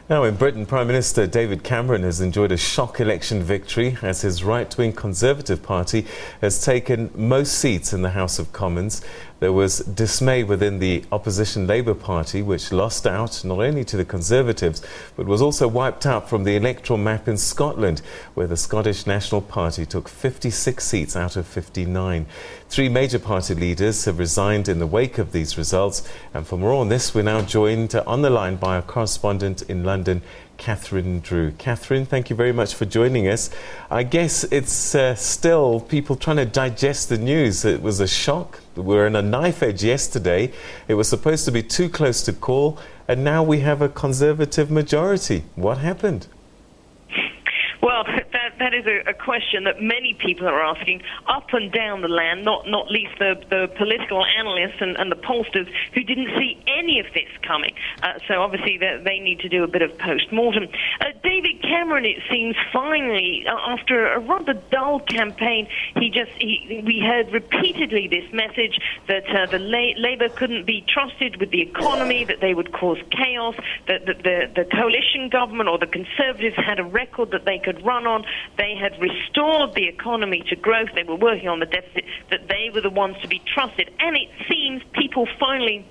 Now in Britain, Prime Minister David Cameron has enjoyed a shock election victory as his right-wing Conservative Party has taken most seats in the House of Commons. There was dismay within the opposition Labour Party, which lost out not only to the Conservatives, but was also wiped out from the electoral map in Scotland, where the Scottish National Party took 56 seats out of 59. Three major party leaders have resigned in the wake of these results. And for more on this, we're now joined on the line by our correspondent in London, Catherine Drew. Catherine, thank you very much for joining us. I guess it's still people trying to digest the news. It was a shock. We were on a knife edge yesterday. It was supposed to be too close to call, and now we have a Conservative majority. What happened? Well, that is a question that many people are asking up and down the land, not least the political analysts and the pollsters who didn't see any of this coming. So obviously they need to do a bit of post-mortem. David Cameron, it seems, finally, after a rather dull campaign, we heard repeatedly this message that the Labour couldn't be trusted with the economy, that they would cause chaos, that the coalition government or the Conservatives had a record that they could run on. They had restored the economy to growth. They were working on the deficit, that they were the ones to be trusted. And it seems people finally,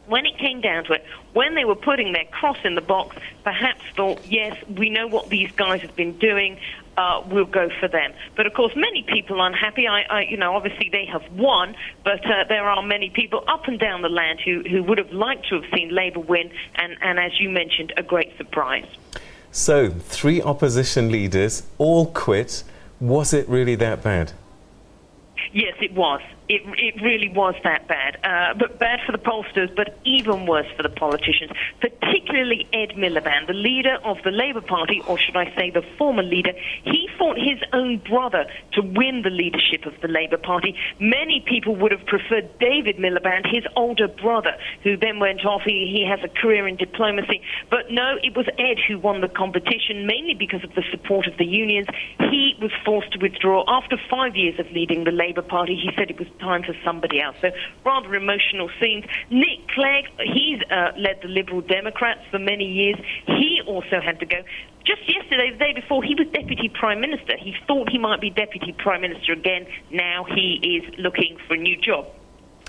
when it came down to it, when they were putting their cross in the box, perhaps thought, yes, we know what these guys have been doing, we'll go for them. But of course, many people are unhappy. Obviously they have won, but there are many people up and down the land who would have liked to have seen Labour win, and as you mentioned, a great surprise. So, three opposition leaders all quit. Was it really that bad? Yes, it was. It really was that bad. But bad for the pollsters, but even worse for the politicians, particularly Ed Miliband, the leader of the Labour Party, or should I say the former leader. He fought his own brother to win the leadership of the Labour Party. Many people would have preferred David Miliband, his older brother, who then went off. He has a career in diplomacy. But no, it was Ed who won the competition, mainly because of the support of the unions. He was forced to withdraw after 5 years of leading the Labour Party. He said it was time for somebody else. So rather emotional scenes. Nick Clegg, he's led the Liberal Democrats for many years. He also had to go. Just yesterday, the day before, he was Deputy Prime Minister. He thought he might be Deputy Prime Minister again. Now he is looking for a new job.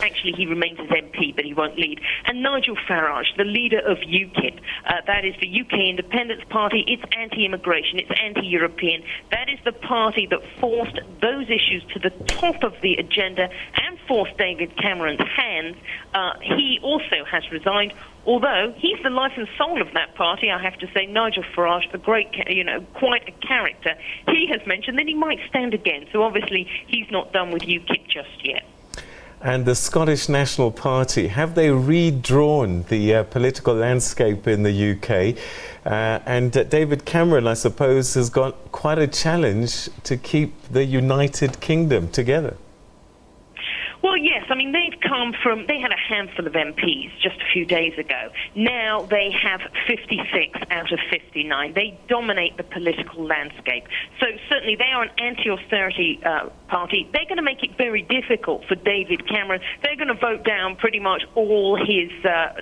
Actually, he remains as MP, but he won't lead. And Nigel Farage, the leader of UKIP, that is the UK Independence Party. It's anti-immigration, it's anti-European. That is the party that forced those issues to the top of the agenda and forced David Cameron's hands. He also has resigned, although he's the life and soul of that party, I have to say. Nigel Farage, the great, quite a character. He has mentioned that he might stand again. So obviously, he's not done with UKIP just yet. And the Scottish National Party, have they redrawn the political landscape in the UK? And David Cameron, I suppose, has got quite a challenge to keep the United Kingdom together. Well, yes. I mean, they had a handful of MPs just a few days ago. Now they have 56 out of 59. They dominate the political landscape. So certainly they are an anti-austerity party. They're going to make it very difficult for David Cameron. They're going to vote down pretty much all his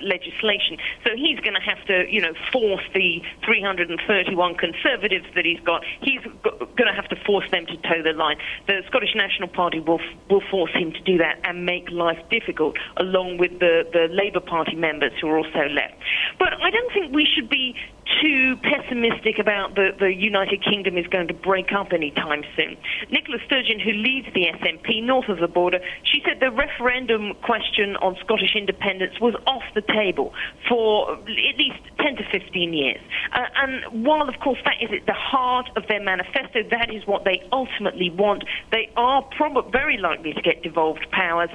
legislation. So he's going to have to, force the 331 Conservatives that he's got. He's going to have to force them to toe the line. The Scottish National Party will force him to do that and make life difficult, along with the Labour Party members who are also left. But I don't think we should be too pessimistic about the United Kingdom is going to break up anytime soon. Nicola Sturgeon, who leads the SNP north of the border, she said the referendum question on Scottish independence was off the table for at least 10 to 15 years. And while, of course, that is at the heart of their manifesto, that is what they ultimately want, they are very likely to get devolved powers.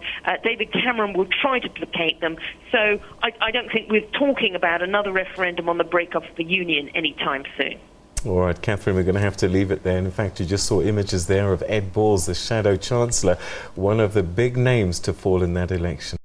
David Cameron will try to placate them. So I don't think we're talking about another referendum on the breakup of the Union anytime soon. All right, Catherine, we're going to have to leave it there. And in fact, you just saw images there of Ed Balls, the Shadow Chancellor, one of the big names to fall in that election.